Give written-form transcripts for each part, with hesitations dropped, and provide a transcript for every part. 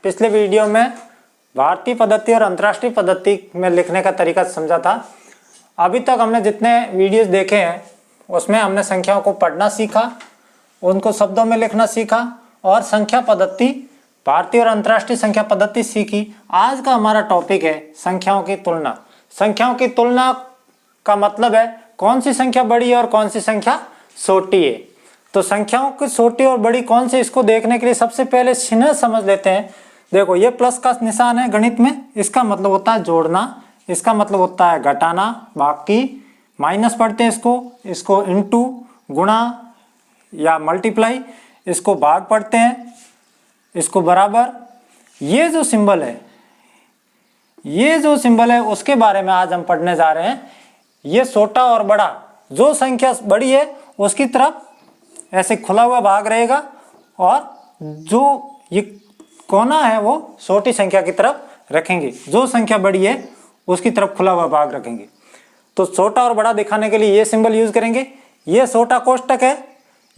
पिछले वीडियो में भारतीय पद्धति और अंतर्राष्ट्रीय पद्धति में लिखने का तरीका समझा था। अभी तक हमने जितने वीडियोस देखे हैं उसमें हमने संख्याओं को पढ़ना सीखा, उनको शब्दों में लिखना सीखा और संख्या पद्धति, भारतीय और अंतर्राष्ट्रीय संख्या पद्धति सीखी। आज का हमारा टॉपिक है संख्याओं की तुलना। संख्याओं की तुलना का मतलब है कौन सी संख्या बड़ी है और कौन सी संख्या छोटी है। तो संख्याओं की छोटी और बड़ी कौन सी, इसको देखने के लिए सबसे पहले चिन्ह समझ लेते हैं। देखो ये प्लस का निशान है गणित में, इसका मतलब होता है जोड़ना, इसका मतलब होता है घटाना। बाकी माइनस पढ़ते हैं इसको इनटू, गुणा या मल्टीप्लाई, इसको भाग पढ़ते हैं, इसको बराबर। ये जो सिंबल है उसके बारे में आज हम पढ़ने जा रहे हैं। ये छोटा और बड़ा, जो संख्या बड़ी है उसकी तरफ ऐसे खुला हुआ भाग रहेगा और जो ये कोना है वो छोटी संख्या की तरफ रखेंगे। जो संख्या बड़ी है उसकी तरफ खुला हुआ भाग रखेंगे। तो छोटा और बड़ा दिखाने के लिए ये सिंबल यूज करेंगे। ये छोटा कोष्टक है,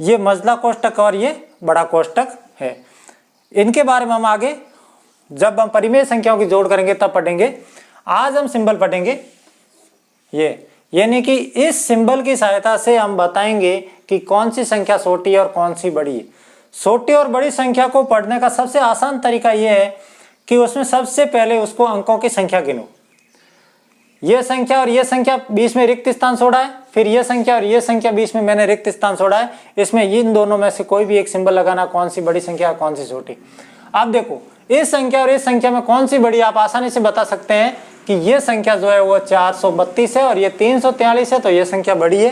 ये मझला कोष्टक और ये बड़ा कोष्टक है। इनके बारे में हम आगे जब हम परिमेय संख्याओं की जोड़ करेंगे तब पढ़ेंगे। आज हम सिंबल पढ़ेंगे ये, यानी कि इस सिंबल की सहायता से हम बताएंगे कि कौन सी संख्या छोटी है और कौन सी बड़ी है। छोटी और बड़ी संख्या को पढ़ने का सबसे आसान तरीका यह है कि उसमें सबसे पहले उसको अंकों की संख्या गिनो। ये संख्या और ये संख्या बीच में रिक्त स्थान छोड़ा है, फिर ये संख्या और ये संख्या बीच में मैंने रिक्त स्थान छोड़ा है। इसमें इन दोनों में से कोई भी एक सिंबल लगाना, कौन सी बड़ी संख्या कौन सी छोटी। अब देखो इस संख्या और इस संख्या में कौन सी बड़ी, आप आसानी से बता सकते हैं कि ये संख्या जो है वो 432 है और ये 343 है, तो ये संख्या बड़ी है।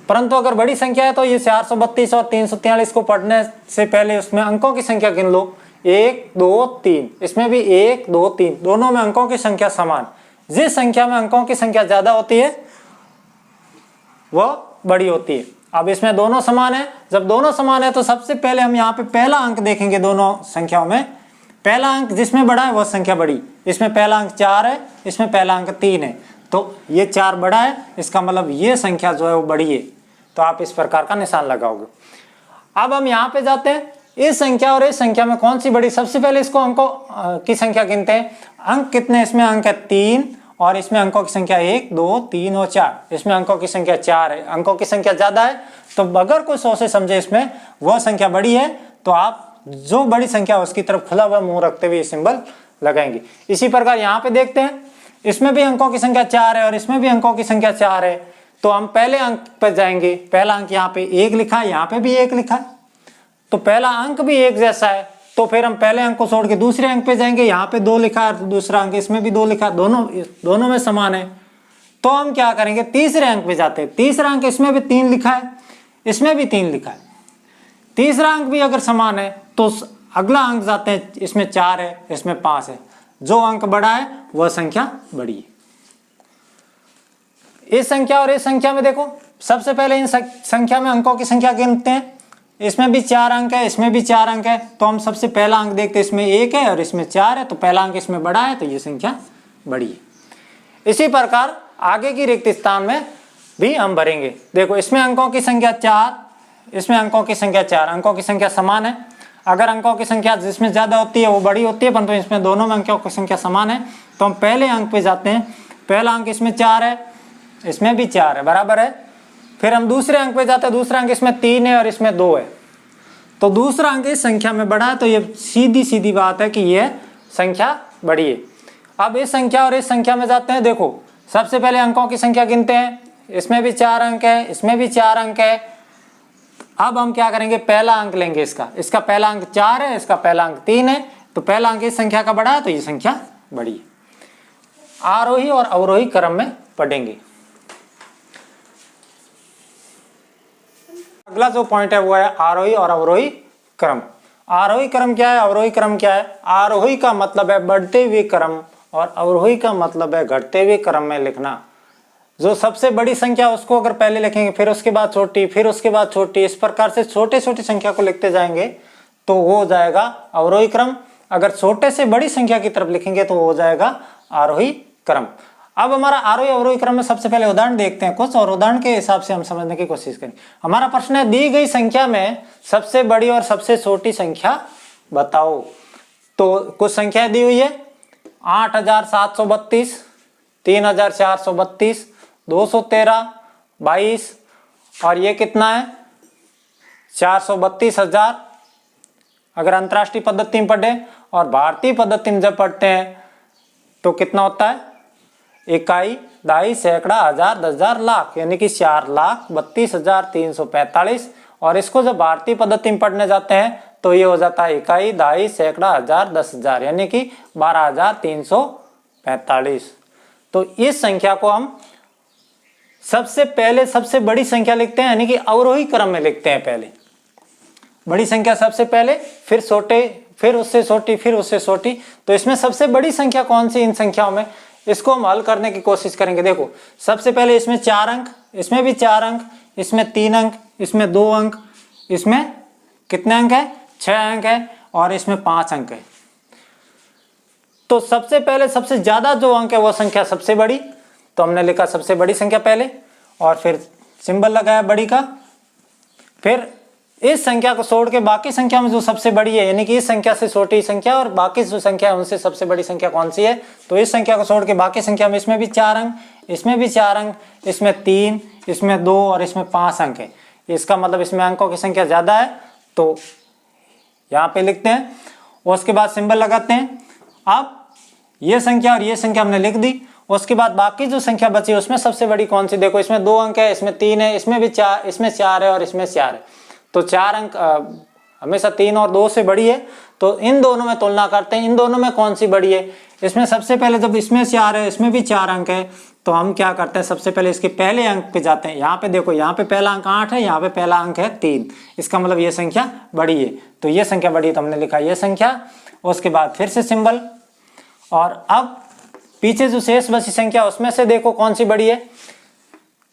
परंतु अगर बड़ी संख्या है तो ये 432 और 343 को पढ़ने से पहले उसमें अंकों की संख्या गिन लो। 1 2 3, इसमें भी 1 2 3, दोनों में अंकों की संख्या समान। जिस संख्या में अंकों की संख्या ज्यादा होती है वो बड़ी होती है। अब इसमें दोनों समान है, जब दोनों समान है तो सबसे पहले हम यहाँ पे पहला अंक देखेंगे। दोनों संख्याओं में पहला अंक जिसमें बड़ा है वह संख्या बड़ी। इसमें पहला अंक 4 है, इसमें पहला अंक 3 है, तो ये 4 बड़ा है, इसका मतलब ये संख्या जो है वो बड़ी है। तो आप इस प्रकार का निशान लगाओगे। अब हम यहाँ पे जाते हैं, इस संख्या और इस संख्या में कौन सी बड़ी। सबसे पहले इसको अंकों की संख्या गिनते हैं। अंक कितने, इसमें अंक है 3 और इसमें अंकों की संख्या 1 2 3 और 4। इसमें अंकों की संख्या 4 है, अंकों की संख्या ज्यादा है। तो अगर कोई 100 से समझे इसमें वह संख्या बड़ी है तो आप जो बड़ी संख्या है उसकी तरफ खुला हुआ मुंह रखते हुए सिंबल लगाएंगे। इसी प्रकार यहाँ पे देखते हैं, इसमें भी अंकों की संख्या 4 है और इसमें भी अंकों की संख्या 4 है। तो हम पहले अंक पर जाएंगे। पहला अंक यहाँ पे 1 लिखा है, यहाँ पे भी 1 लिखा है, तो पहला अंक भी 1 जैसा है। तो फिर हम पहले अंक को छोड़ के दूसरे अंक पे जाएंगे। यहाँ पे 2 लिखा है, दूसरा अंक इसमें भी 2 लिखा है, दोनों में समान है। तो हम क्या करेंगे, तीसरे अंक पे जाते हैं। तीसरा अंक इसमें भी 3 लिखा है, इसमें भी 3 लिखा है, तीसरा अंक भी अगर समान है तो अगला अंक जाते हैं, इसमें 4 है, इसमें 5 है। जो अंक बड़ा है वह संख्या बड़ी है। इस संख्या और इस संख्या में देखो, सबसे पहले इन संख्या में अंकों की संख्या गिनते हैं। इसमें भी 4 अंक है, इसमें भी 4 अंक है, तो हम सबसे पहला अंक देखते हैं। इसमें 1 है और इसमें 4 है, तो पहला अंक इसमें बड़ा है, तो ये संख्या बड़ी है। इसी प्रकार आगे की रिक्त स्थान में भी हम भरेंगे। देखो इसमें अंकों की संख्या 4, इसमें अंकों की संख्या 4, अंकों की संख्या समान है। अगर अंकों की संख्या जिसमें ज्यादा होती है वो बड़ी होती है, परंतु इसमें दोनों में अंकों की संख्या समान है। तो हम पहले अंक पे जाते हैं। पहला अंक इसमें 4 है, इसमें भी 4 है, बराबर है। फिर हम दूसरे अंक पे जाते हैं। दूसरा अंक इसमें 3 है और इसमें 2 है, तो दूसरा अंक इस संख्या में बड़ा है, तो ये सीधी सीधी बात है कि ये संख्या बड़ी है। अब इस संख्या और इस संख्या में जाते हैं। देखो सबसे पहले अंकों की संख्या गिनते हैं। इसमें भी 4 अंक है, इसमें भी 4 अंक है। अब हम क्या करेंगे, पहला अंक लेंगे इसका पहला अंक 4 है, इसका पहला अंक 3 है, तो पहला अंक इस संख्या का बड़ा है, तो ये संख्या बड़ी है। आरोही और अवरोही क्रम में पढ़ेंगे। अगला जो पॉइंट है वो है आरोही और अवरोही क्रम। आरोही क्रम क्या है, अवरोही क्रम क्या है। आरोही का मतलब है बढ़ते हुए क्रम और अवरोही का मतलब है घटते हुए क्रम में लिखना। जो सबसे बड़ी संख्या उसको अगर पहले लिखेंगे, फिर उसके बाद छोटी, फिर उसके बाद छोटी, इस प्रकार से छोटे छोटी संख्या को लिखते जाएंगे तो वो हो जाएगा अवरोही क्रम। अगर छोटे से बड़ी संख्या की तरफ लिखेंगे तो वो हो जाएगा आरोही क्रम। अब हमारा आरोही अवरोही क्रम में सबसे पहले उदाहरण देखते हैं कुछ, और उदाहरण के हिसाब से हम समझने की कोशिश करें। हमारा प्रश्न है, दी गई संख्या में सबसे बड़ी और सबसे छोटी संख्या बताओ। तो कुछ संख्या दी हुई है 8732, 3432, 213, 22 और ये कितना है 432,000 अगर अंतरराष्ट्रीय पद्धति में पढ़े, और भारतीय पद्धति में जब पढ़ते हैं तो कितना होता है इकाई, दहाई, सैकड़ा, हजार, 10,000, लाख, यानी कि 4,32,345। और इसको जब भारतीय पद्धति में पढ़ने जाते हैं तो ये हो जाता है इकाई, दहाई, सैकड़ा, हजार, 10,000, यानी कि 12,345। तो इस संख्या को हम सबसे पहले सबसे बड़ी संख्या लिखते हैं, यानी कि अवरोही क्रम में लिखते हैं। पहले बड़ी संख्या सबसे पहले, फिर छोटे, फिर उससे छोटी, फिर उससे छोटी। तो इसमें सबसे बड़ी संख्या कौन सी इन संख्याओं में, इसको हम हल करने की कोशिश करेंगे। देखो सबसे पहले इसमें 4 अंक, इसमें भी 4 अंक, इसमें 3 अंक, इसमें 2 अंक, इसमें कितने अंक है 6 अंक है, और इसमें 5 अंक है। तो सबसे पहले सबसे ज्यादा जो अंक है वो संख्या सबसे बड़ी, तो हमने लिखा सबसे बड़ी संख्या पहले, और फिर सिंबल लगाया बड़ी का। फिर इस संख्या को छोड़ के बाकी संख्या में जो सबसे बड़ी है, यानी कि इस संख्या से छोटी संख्या और बाकी जो संख्या है उनसे सबसे बड़ी संख्या कौन सी है, तो इस संख्या को छोड़ के बाकी संख्या में इसमें भी 4 अंक, इसमें भी 4 अंक, इसमें 3, इसमें 2 और इसमें 5 अंक है। इसका मतलब इसमें अंकों की संख्या ज्यादा है, तो यहाँ पे लिखते हैं और उसके बाद सिंबल लगाते हैं। अब ये संख्या और ये संख्या हमने लिख दी, उसके बाद बाकी जो संख्या बची उसमें सबसे बड़ी कौन सी, देखो इसमें 2 अंक है, इसमें 3 है, इसमें भी 4, इसमें 4 है और इसमें 4 है। तो 4 अंक हमेशा 3 और 2 से बड़ी है, तो इन दोनों में तुलना करते हैं, इन दोनों में कौन सी बड़ी है। इसमें सबसे पहले जब इसमें 4 है, इसमें भी 4 अंक है, तो हम क्या करते हैं सबसे पहले इसके पहले अंक पे जाते हैं। यहाँ पे देखो, यहाँ पे पहला अंक 8 है, यहाँ पे पहला अंक है 3, इसका मतलब ये संख्या बड़ी है, तो ये संख्या बड़ी है, तो हमने लिखा ये संख्या। उसके बाद फिर से सिंबल, और अब पीछे जो शेष बची संख्या उसमें से देखो कौन सी बड़ी है,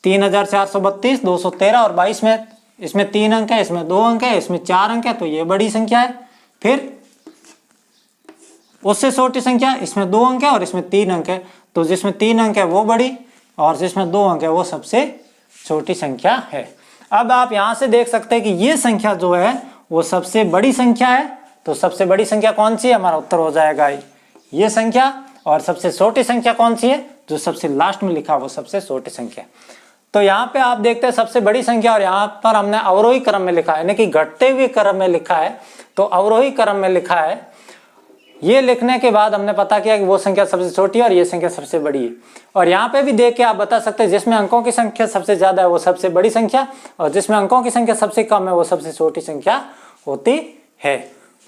3,432, 213 और 22 में, इसमें 3 अंक है, इसमें 2 अंक है, इसमें 4 अंक है, तो ये बड़ी संख्या है। फिर उससे छोटी संख्या, इसमें 2 अंक है और इसमें 3 अंक है, तो जिसमें 3 अंक है वो बड़ी और जिसमें 2 अंक है वो सबसे छोटी संख्या है। अब आप यहां से देख सकते हैं कि ये संख्या जो है वो सबसे बड़ी संख्या है, तो सबसे बड़ी संख्या कौन सी है, हमारा उत्तर हो जाएगा ये संख्या। और सबसे छोटी संख्या कौन सी है, जो सबसे लास्ट में लिखा वो सबसे छोटी संख्या। तो यहाँ पे आप देखते हैं सबसे बड़ी संख्या, और यहाँ पर हमने अवरोही क्रम में लिखा है, यानी कि घटते हुए क्रम में लिखा है, तो अवरोही क्रम में लिखा है। ये लिखने के बाद हमने पता किया कि वो संख्या सबसे छोटी है और ये संख्या सबसे बड़ी है। और यहाँ पे भी देख के आप बता सकते हैं जिसमें अंकों की संख्या सबसे ज्यादा है वो सबसे बड़ी संख्या, और जिसमें अंकों की संख्या सबसे कम है वो सबसे छोटी संख्या होती है।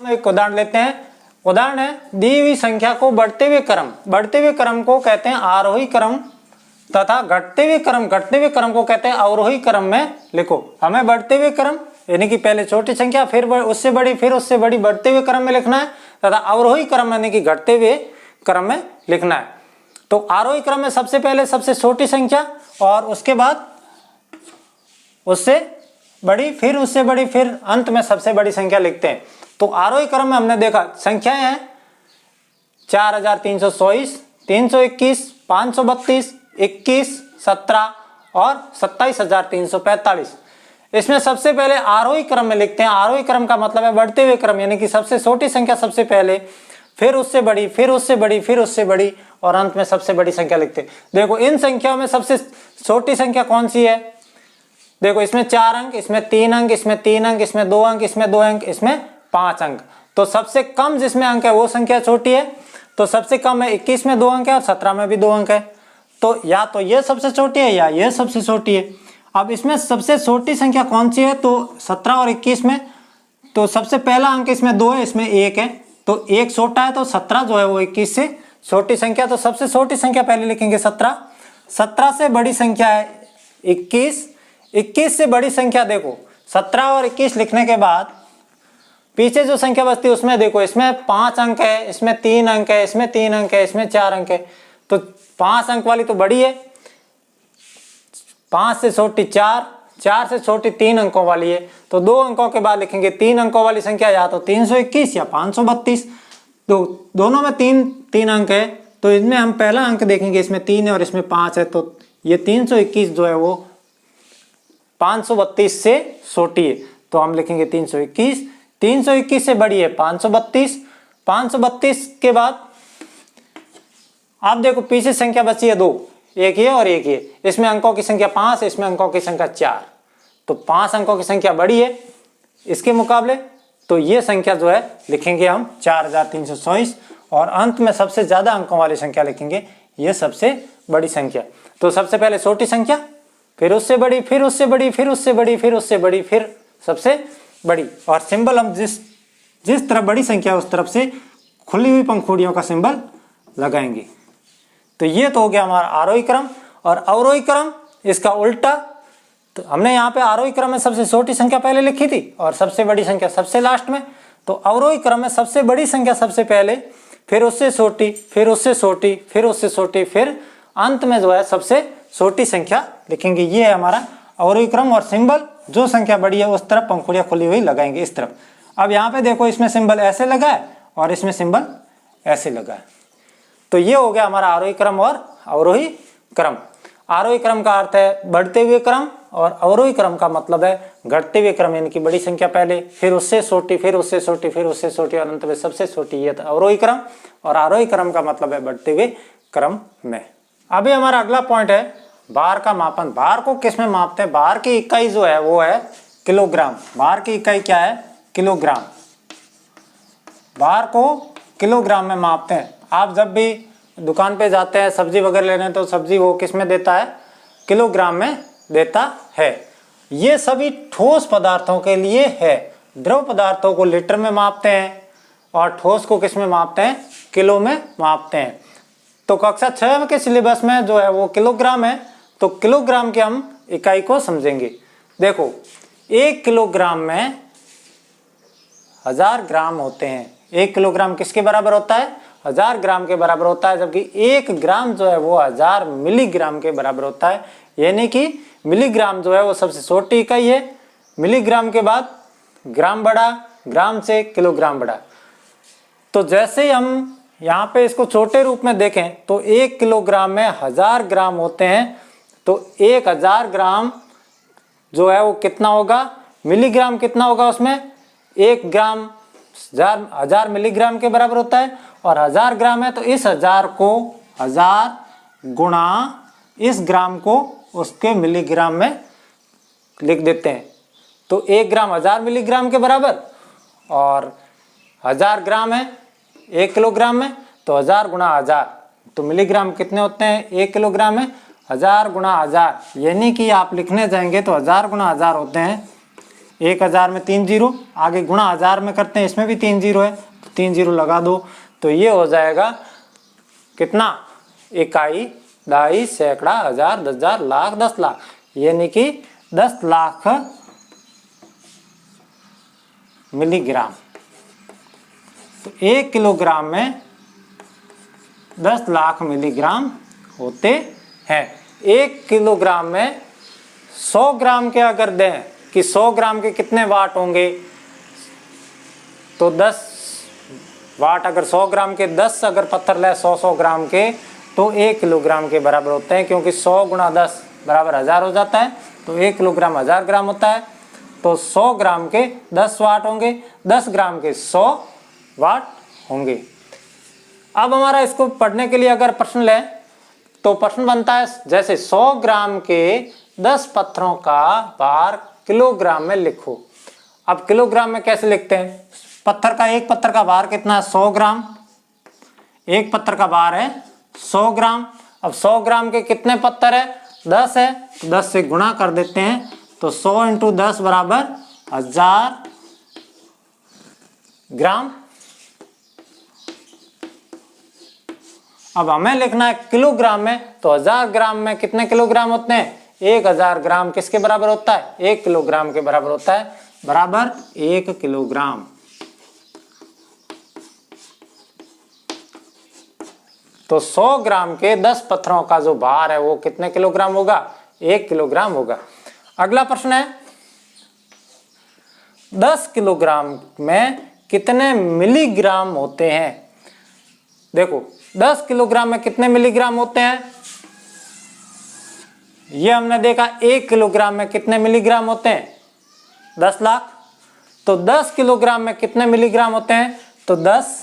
एक उदाहरण लेते हैं। उदाहरण है, दी हुई संख्या को बढ़ते हुए क्रम को कहते हैं आरोही क्रम, तथा घटते हुए क्रम को कहते हैं अवरोही क्रम में लिखो। हमें बढ़ते हुए क्रम यानी कि पहले छोटी संख्या, फिर उससे बड़ी, फिर उससे बड़ी, बढ़ते हुए क्रम में लिखना है, तथा अवरोही क्रम यानी कि घटते हुए क्रम में लिखना है। तो आरोही क्रम में सबसे पहले सबसे छोटी संख्या, और उसके बाद उससे बड़ी, फिर उससे बड़ी, फिर अंत में सबसे बड़ी संख्या लिखते हैं। तो आरोही क्रम में हमने देखा संख्याएं हैं 4,324, 321, 532, 21, 17 और 27,345। इसमें सबसे पहले आरोही क्रम में लिखते हैं। आरोही क्रम का मतलब है बढ़ते हुए क्रम, यानी कि सबसे छोटी संख्या सबसे पहले, फिर उससे बड़ी, फिर उससे बड़ी, फिर उससे बड़ी, और अंत में सबसे बड़ी संख्या लिखते हैं। देखो इन संख्याओं में सबसे छोटी संख्या कौन सी है, देखो इसमें 4 अंक, इसमें 3 अंक, इसमें 3 अंक, इसमें 2 अंक, इसमें 2 अंक, इसमें 5 अंक। तो सबसे कम जिसमें अंक है वो संख्या छोटी है। तो सबसे कम है 21 में 2 अंक है और 17 में भी 2 अंक है। तो या तो ये सबसे छोटी है या ये सबसे छोटी है। अब इसमें सबसे छोटी संख्या कौन सी है, तो 17 और 21 में, तो सबसे पहला अंक इसमें 2 है, इसमें 1 है, तो 1 छोटा है, तो 17 जो है वो 21 से छोटी संख्या। तो सबसे छोटी संख्या पहले लिखेंगे 17, 17 से बड़ी संख्या है 21, 21 से बड़ी संख्या, देखो 17 और 21 लिखने के बाद पीछे जो संख्या बचती है उसमें देखो, इसमें 5 अंक है, इसमें 3 अंक है, इसमें 3 अंक है, इसमें 4 अंक है, तो 5 अंक वाली तो बड़ी है, 5 से छोटी 4, 4 से छोटी 3 अंकों वाली है। तो 2 अंकों के बाद लिखेंगे 3 अंकों वाली संख्या, या तो 321 या 532। तो दोनों में 3 अंक है, तो इसमें हम पहला अंक देखेंगे, इसमें 3 है और इसमें 5 है, तो ये 321 जो है वो 532 से छोटी है। तो हम लिखेंगे 321, 321 से बड़ी है 532, 532 के बाद आप देखो पीछे संख्या बची है 2, एक ये और एक ये, इसमें अंकों की संख्या 5, इसमें अंकों की संख्या 4, तो 5 अंकों की संख्या बड़ी है इसके मुकाबले, तो ये संख्या जो है लिखेंगे हम 4324 और अंत में सबसे ज्यादा अंकों वाली संख्या लिखेंगे, ये सबसे बड़ी संख्या। तो सबसे पहले छोटी संख्या, फिर उससे बड़ी, फिर उससे बड़ी, फिर उससे बड़ी, फिर उससे बड़ी, फिर सबसे बड़ी, और सिंबल हम जिस तरफ बड़ी संख्या उस तरफ से खुली हुई पंखुड़ियों का सिंबल लगाएंगे। तो ये तो हो गया हमारा आरोही क्रम। और अवरोही क्रम इसका उल्टा, तो हमने यहाँ पे आरोही क्रम में सबसे छोटी संख्या पहले लिखी थी और सबसे बड़ी संख्या सबसे लास्ट में, तो अवरोही क्रम में सबसे बड़ी संख्या सबसे पहले, फिर उससे छोटी, फिर उससे छोटी, फिर उससे छोटी, फिर अंत में जो है सबसे छोटी संख्या लिखेंगे। ये है हमारा अवरोही क्रम। और सिंबल जो संख्या बड़ी है उस तरफ पंखुड़ियां खुली हुई लगाएंगे इस तरफ। अब यहाँ पे देखो इसमें सिंबल ऐसे लगा है और इसमें सिंबल ऐसे लगा है। तो ये हो गया हमारा आरोही क्रम और अवरोही क्रम। आरोही क्रम का अर्थ है बढ़ते हुए क्रम और अवरोही क्रम का मतलब है घटते हुए क्रम, यानी कि बड़ी संख्या पहले, फिर उससे छोटी, फिर उससे छोटी, फिर उससे छोटी और अंत में सबसे छोटी। ये तो अवरोही क्रम। और आरोही क्रम का मतलब है बढ़ते हुए क्रम में। अभी हमारा अगला पॉइंट है भार का मापन। भार को किस में मापते हैं? भार की इकाई जो है वो है किलोग्राम। भार की इकाई क्या है? किलोग्राम। भार को किलोग्राम में मापते हैं। आप जब भी दुकान पे जाते हैं सब्जी वगैरह लेने, तो सब्जी वो किस में देता है? किलोग्राम में देता है। ये सभी ठोस पदार्थों के लिए है। द्रव पदार्थों को लीटर में मापते हैं और ठोस को किस में मापते हैं? किलो में मापते हैं। तो कक्षा 6 के सिलेबस में जो है वो किलोग्राम है, तो किलोग्राम के हम इकाई को समझेंगे। देखो 1 किलोग्राम में 1000 ग्राम होते हैं। 1 किलोग्राम किसके बराबर होता है? 1000 ग्राम के बराबर होता है। जबकि 1 ग्राम जो है वो 1000 मिलीग्राम के बराबर होता है। यानी कि मिलीग्राम जो है वो सबसे छोटी इकाई है। मिलीग्राम के बाद ग्राम बढ़ा, ग्राम से किलोग्राम बढ़ा। तो जैसे ही हम यहाँ पे इसको छोटे रूप में देखें तो 1 किलोग्राम में 1000 ग्राम होते हैं। तो 1000 ग्राम जो है वो कितना होगा? मिलीग्राम कितना होगा उसमें? 1 ग्राम 1000 मिलीग्राम के बराबर होता है। और 1000 ग्राम है तो इस 1000 को 1000 गुणा इस ग्राम को उसके मिलीग्राम में लिख देते हैं। तो 1 ग्राम 1000 मिलीग्राम के बराबर, और 1000 ग्राम है 1 किलोग्राम में, तो 1000 गुणा 1000, तो मिलीग्राम कितने होते हैं 1 किलोग्राम में? 1000 गुणा 1000, यानी कि आप लिखने जाएंगे तो 1000 गुणा 1000 होते हैं 1000 में 3 जीरो, आगे गुणा 1000 में करते हैं, इसमें भी 3 जीरो है, तो 3 जीरो लगा दो, तो ये हो जाएगा कितना? इकाई, दहाई, सैकड़ा, 1000, 10,000, लाख, 10 लाख, यानी कि 10 लाख मिलीग्राम। तो 1 किलोग्राम में 10 लाख मिलीग्राम होते हैं। 1 किलोग्राम में 100 ग्राम के अगर दें कि 100 ग्राम के कितने वाट होंगे, तो 10 वाट। अगर 100 ग्राम के 10 अगर पत्थर ले 100 ग्राम के, तो 1 किलोग्राम के बराबर होते हैं, क्योंकि 100 गुणा 10 बराबर 1000 हो जाता है। तो 1 किलोग्राम 1000 ग्राम होता है। तो 100 ग्राम के 10 वाट होंगे, 10 ग्राम के 100 वाट होंगे। अब हमारा इसको पढ़ने के लिए अगर प्रश्न लें तो प्रश्न बनता है जैसे 100 ग्राम के 10 पत्थरों का भार किलोग्राम में लिखो। अब किलोग्राम में कैसे लिखते हैं? पत्थर का, एक पत्थर का भार कितना है? 100 ग्राम। एक पत्थर का भार है 100 ग्राम। अब 100 ग्राम के कितने पत्थर है? 10 है, तो 10 से गुणा कर देते हैं, तो 100 इंटू 10 बराबर 1000 ग्राम। अब हमें लिखना है किलोग्राम में, तो 1000 ग्राम में कितने किलोग्राम होते हैं? 1000 ग्राम किसके बराबर होता है? 1 किलोग्राम के बराबर होता है, बराबर 1 किलोग्राम। तो 100 ग्राम के 10 पत्थरों का जो भार है वो कितने किलोग्राम होगा? 1 किलोग्राम होगा। अगला प्रश्न है 10 किलोग्राम में कितने मिलीग्राम होते हैं? देखो 10 किलोग्राम में कितने मिलीग्राम होते हैं? ये हमने देखा 1 किलोग्राम में कितने मिलीग्राम होते हैं? 10 लाख। तो 10 किलोग्राम में कितने मिलीग्राम होते हैं? तो 10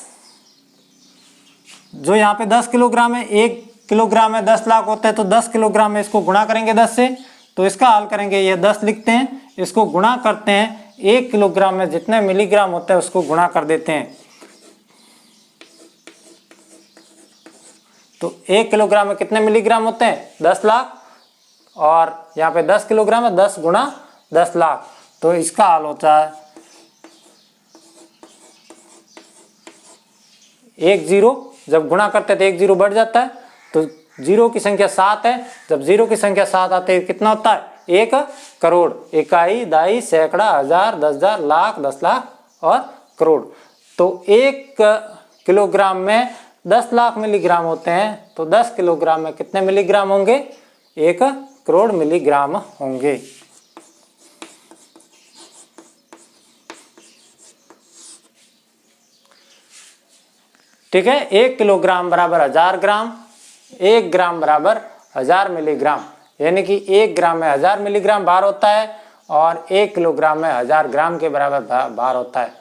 जो यहाँ पे 10 किलोग्राम है, 1 किलोग्राम में 10 लाख होता है, तो 10 किलोग्राम में इसको गुणा करेंगे 10 से, तो इसका हल करेंगे, ये 10 लिखते हैं, इसको गुणा करते हैं, 1 किलोग्राम में जितने मिलीग्राम होता है उसको गुणा कर देते हैं। तो 1 किलोग्राम में कितने मिलीग्राम होते हैं? 10 लाख, और यहाँ पे 10 किलोग्राम है, 10 गुणा 10 लाख, तो इसका हल होता है 1 जीरो, जब गुणा करते हैं तो 1 जीरो बढ़ जाता है, तो जीरो की संख्या 7 है, जब जीरो की संख्या 7 आते है कितना होता है? 1 करोड़, इकाई, दाई, सैकड़ा, हजार, 10,000, लाख, 10 लाख और करोड़। तो 1 किलोग्राम में 10 लाख मिलीग्राम होते हैं, तो 10 किलोग्राम में कितने मिलीग्राम होंगे? 1 करोड़ मिलीग्राम होंगे। ठीक है, 1 किलोग्राम बराबर 1000 ग्राम, 1 ग्राम बराबर 1000 मिलीग्राम, यानी कि 1 ग्राम में 1000 मिलीग्राम भार होता है और 1 किलोग्राम में 1000 ग्राम के बराबर भार होता है।